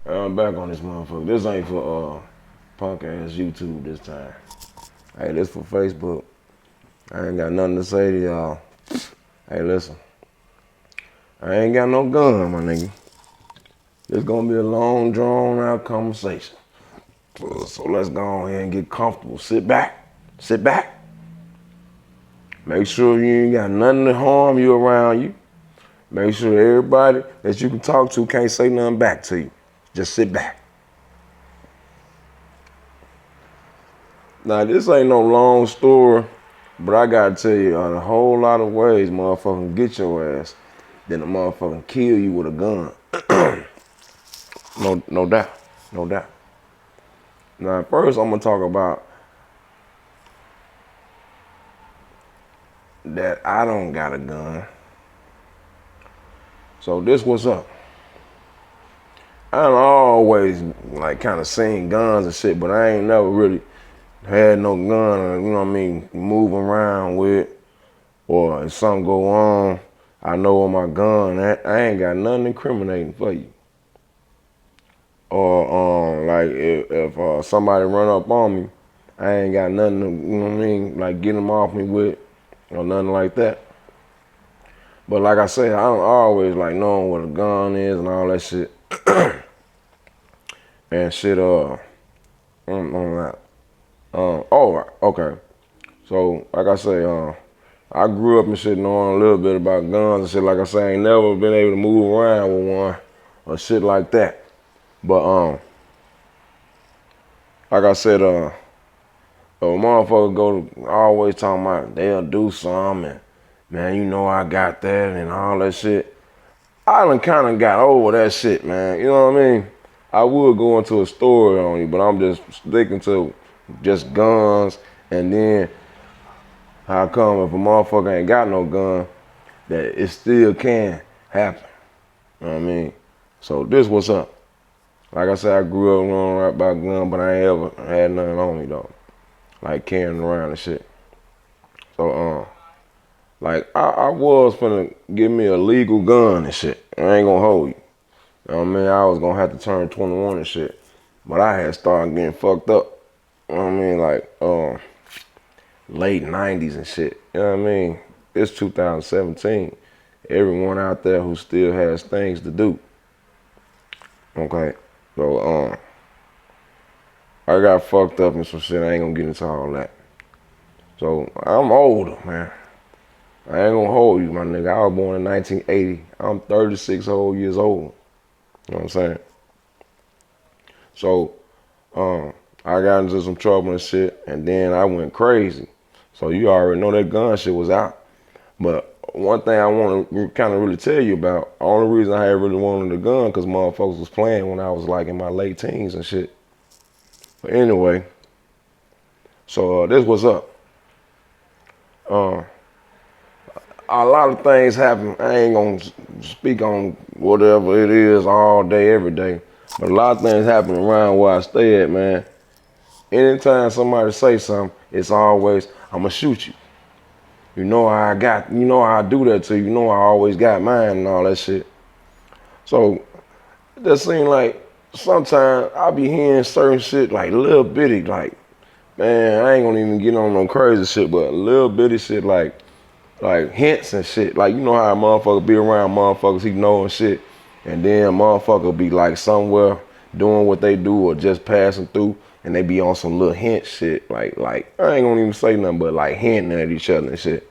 I'm back on this motherfucker. This ain't for punk ass YouTube this time. Hey, this for Facebook. I ain't got nothing to say to y'all. Hey, listen. I ain't got no gun, my nigga. This gonna be a long, drawn out conversation. So let's go ahead and get comfortable. Sit back. Sit back. Make sure you ain't got nothing to harm you around you. Make sure everybody that you can talk to can't say nothing back to you. Just sit back. Now, this ain't no long story, but I gotta tell you in a whole lot of ways, motherfucking get your ass than a motherfucking kill you with a gun. No doubt. No doubt. Now, first I'm gonna talk about that I don't got a gun. So this what's up. I done always like kind of seen guns and shit, but I ain't never really had no gun, or, you know what I mean, moving around with, or if something go on, I know on my gun, I ain't got nothing incriminating for you. Or like if somebody run up on me, I ain't got nothing to, you know what I mean, like get them off me with, or nothing like that. But like I said, I don't always like knowing what a gun is and all that shit. And shit, okay. So, like I say, I grew up and shit knowing a little bit about guns and shit. Like I say, I ain't never been able to move around with one or shit like that. But, like I said, a motherfucker always talking about they'll do something and, man, you know I got that and all that shit. I done kind of got over that shit, man. You know what I mean? I would go into a story on you, but I'm just sticking to just guns. And then how come if a motherfucker ain't got no gun, that it still can happen? You know what I mean? So this what's up. Like I said, I grew up knowing right about gun, but I ain't ever had nothing on me though, like carrying around and shit. So like I was finna give me a legal gun and shit. I ain't gonna hold you. You know what I mean? I was gonna have to turn 21 and shit. But I had started getting fucked up. You know what I mean? Like late 90s and shit. You know what I mean? It's 2017. Everyone out there who still has things to do. Okay. So I got fucked up and some shit. I ain't gonna get into all that. So I'm older, man. I ain't gonna hold you, my nigga. I was born in 1980. I'm 36 whole years old. You know what I'm saying? So, I got into some trouble and shit, and then I went crazy. So you already know that gun shit was out. But one thing I want to kind of really tell you about, the only reason I had really wanted a gun, because motherfuckers was playing when I was like in my late teens and shit. But anyway, so this was up. A lot of things happen. I ain't gonna speak on whatever it is all day, every day. But a lot of things happen around where I stay at, man. Anytime somebody say something, it's always, I'ma shoot you. You know how I do that to you. You know I always got mine and all that shit. So it just seems like sometimes I be hearing certain shit like little bitty, like, man, I ain't gonna even get on no crazy shit, but little bitty shit like hints and shit. Like, you know how a motherfucker be around motherfuckers he know and shit, and then a motherfucker be like somewhere doing what they do or just passing through, and they be on some little hint shit. Like I ain't gonna even say nothing but like hinting at each other and shit.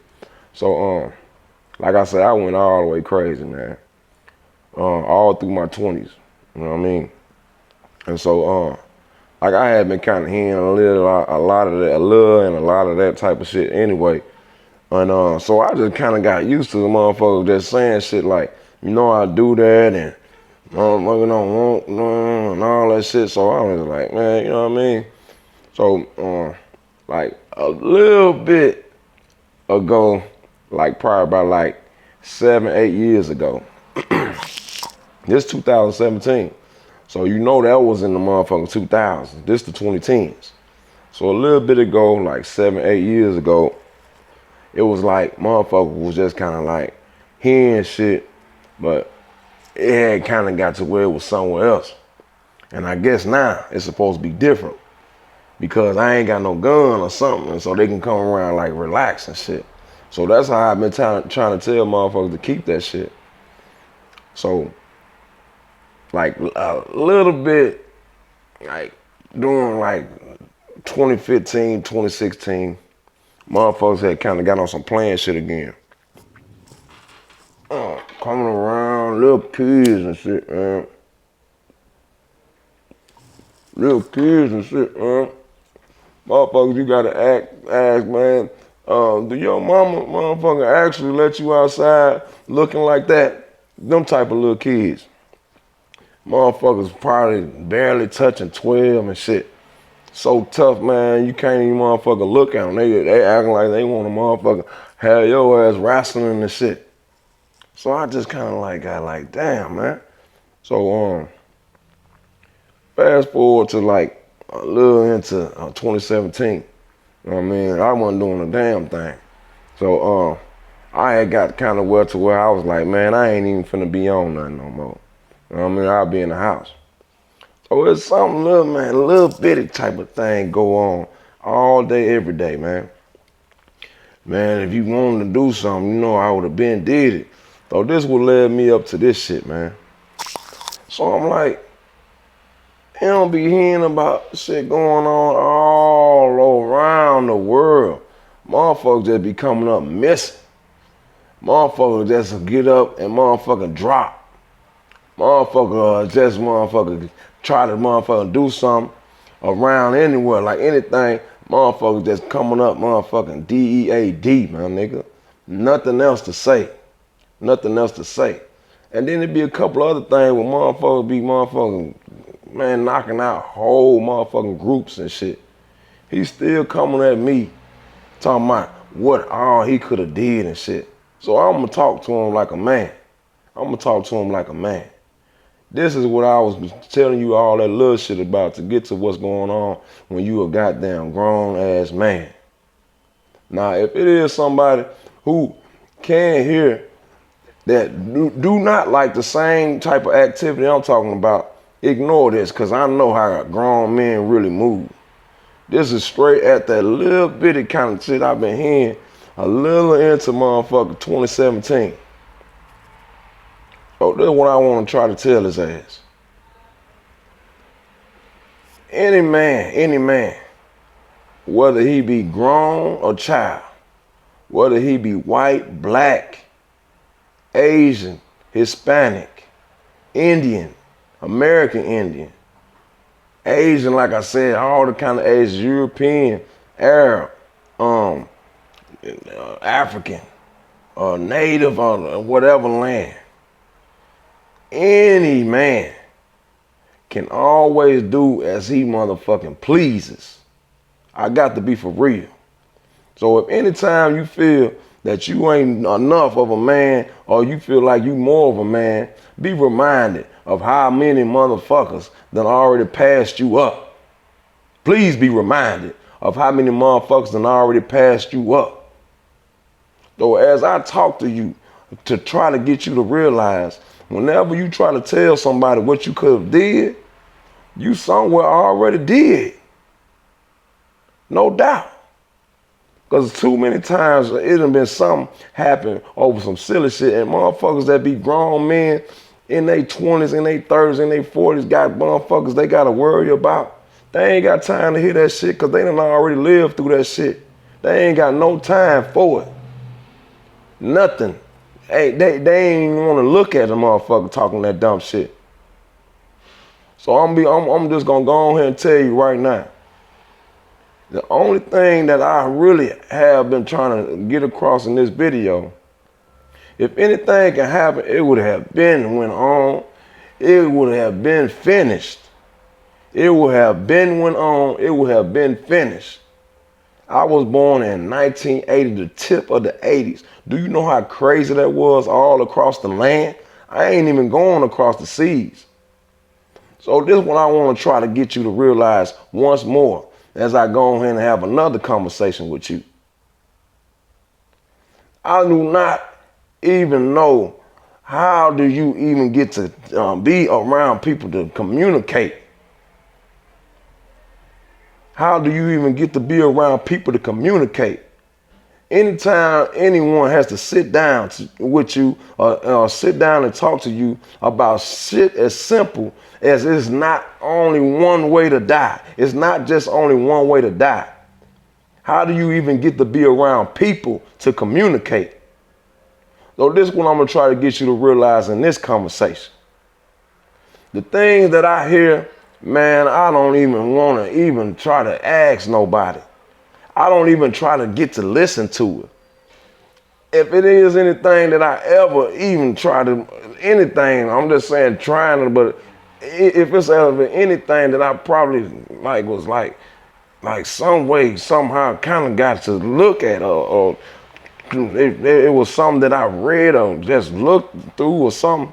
So like I said, I went all the way crazy, man. All through my 20s. You know what I mean? And so like I had been kind of hearing a lot of that type of shit anyway. And so I just kind of got used to the motherfucker just saying shit like, you know I do that, and motherfucker don't want none and all that shit. So I was like, man, you know what I mean? So like a little bit ago, like probably about like 7-8 years ago, this 2017. So you know that was in the motherfucking 2000s. This the 2010s. So a little bit ago, like 7-8 years ago, it was like motherfucker was just kind of like hearing shit, but it had kind of got to where it was somewhere else. And I guess now it's supposed to be different because I ain't got no gun or something, and so they can come around like relax and shit. So that's how I've been trying to tell motherfuckers to keep that shit. So like a little bit, like during like 2015, 2016, motherfuckers had kind of got on some playing shit again. Coming around, little kids and shit, man. Little kids and shit, man. Motherfuckers, you gotta ask, man, do your mama motherfucker actually let you outside looking like that? Them type of little kids. Motherfuckers probably barely touching 12 and shit. So tough, man, you can't even motherfucker look at them. They acting like they want a motherfucker have your ass wrestling and shit. So I just kind of like got like, damn, man. So fast forward to like a little into 2017. You know what I mean? I wasn't doing a damn thing. So I had got kind of well to where I was like, man, I ain't even finna be on nothing no more. You know what I mean? I'll be in the house. So it's something little, man, a little bitty type of thing go on all day, every day, man. Man, if you wanted to do something, you know I would have been did it. So this would led me up to this shit, man. So I'm like, you don't be hearing about shit going on all around the world. Motherfuckers just be coming up missing. Motherfuckers just get up and motherfucking drop. Motherfucker just motherfucker try to motherfucker do something around anywhere, like anything. Motherfucker just coming up motherfucking DEAD, man, nigga. Nothing else to say. Nothing else to say. And then there be a couple other things where motherfuckers be motherfucking, man, knocking out whole motherfucking groups and shit. He's still coming at me talking about what all he could have did and shit. So I'm gonna talk to him like a man. I'm gonna talk to him like a man. This is what I was telling you all that little shit about to get to what's going on when you a goddamn grown ass man. Now, if it is somebody who can hear that do not like the same type of activity I'm talking about, ignore this, because I know how grown men really move. This is straight at that little bitty kind of shit I've been hearing a little into motherfucker 2017. So this is what I want to try to tell his ass. Any man, whether he be grown or child, whether he be white, black, Asian, Hispanic, Indian, American Indian, Asian, like I said, all the kind of Asians, European, Arab, African, native, or whatever land. Any man can always do as he motherfucking pleases. I got to be for real. So if anytime you feel that you ain't enough of a man or you feel like you more of a man, be reminded of how many motherfuckers done already passed you up. Please be reminded of how many motherfuckers done already passed you up. So as I talk to you to try to get you to realize, whenever you try to tell somebody what you could have did, you somewhere already did. No doubt. Because too many times it done been something happen over some silly shit, and motherfuckers that be grown men in their 20s, in their 30s, in their 40s got motherfuckers they got to worry about. They ain't got time to hear that shit because they done already lived through that shit. They ain't got no time for it. Nothing. Hey, they ain't even want to look at a motherfucker talking that dumb shit. So I'm just gonna go on here and tell you right now. The only thing that I really have been trying to get across in this video, if anything can happen, it would have been went on. It would have been finished. It would have been went on. It would have been finished. I was born in 1980, the tip of the 80s. Do you know how crazy that was all across the land? I ain't even going across the seas. So this is what I want to try to get you to realize once more as I go ahead and have another conversation with you. I do not even know how do you even get to be around people to communicate How do you even get to be around people to communicate? Anytime anyone has to sit down with you or sit down and talk to you about shit as simple as it's not only one way to die. It's not just only one way to die. How do you even get to be around people to communicate? So this is what I'm going to try to get you to realize in this conversation. The things that I hear, man, I don't even want to even try to ask nobody. I don't even try to get to listen to it. If it is anything that I ever even try to, anything, I'm just saying trying to, but if it's ever anything that I probably was like some way, somehow kind of got to look at or it was something that I read or just looked through or something,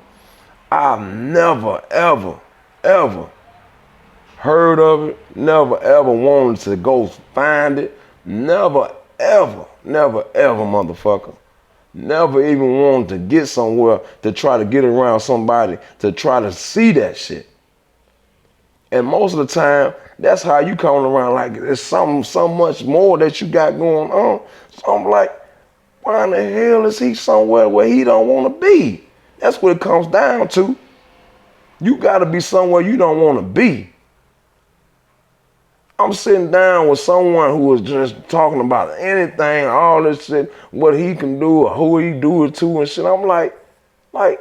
I've never, ever, ever heard of it, never, ever wanted to go find it, never, ever, motherfucker. Never even wanted to get somewhere to try to get around somebody to try to see that shit. And most of the time, that's how you coming around, like there's so much more that you got going on. So I'm like, why in the hell is he somewhere where he don't want to be? That's what it comes down to. You got to be somewhere you don't want to be. I'm sitting down with someone who was just talking about anything, all this shit, what he can do or who he do it to and shit. I'm like, I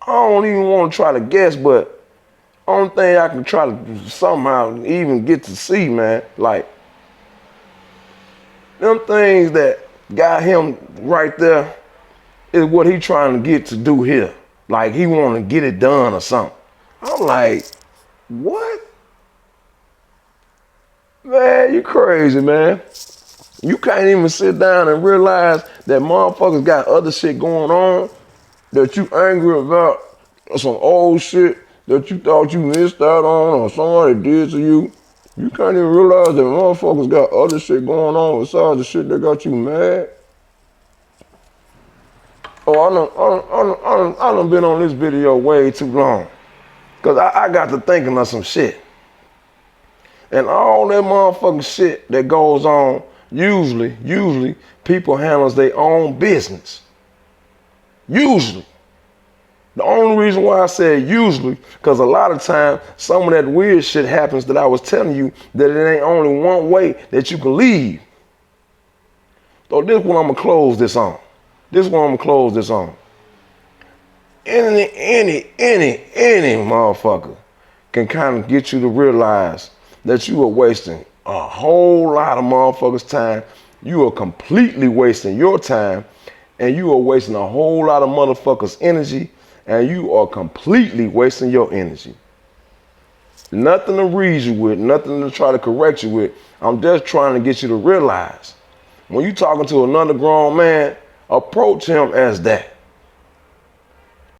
don't even want to try to guess, but only thing I can try to somehow even get to see, man, like them things that got him right there is what he trying to get to do here. Like he want to get it done or something. I'm like, what? Man, you crazy, man. You can't even sit down and realize that motherfuckers got other shit going on that you angry about, some old shit that you thought you missed out on or somebody did to you. You can't even realize that motherfuckers got other shit going on besides the shit that got you mad. Oh, I done been on this video way too long. Cause I got to thinking of some shit. And all that motherfucking shit that goes on, usually people handles their own business. Usually. The only reason why I said usually, because a lot of time, some of that weird shit happens that I was telling you that it ain't only one way that you can leave. So this one I'm gonna close this on. Any motherfucker can kind of get you to realize that you are wasting a whole lot of motherfuckers' time. You are completely wasting your time, and you are wasting a whole lot of motherfuckers' energy, and you are completely wasting your energy. Nothing to read you with, nothing to try to correct you with. I'm just trying to get you to realize when you talking to another grown man, approach him as that.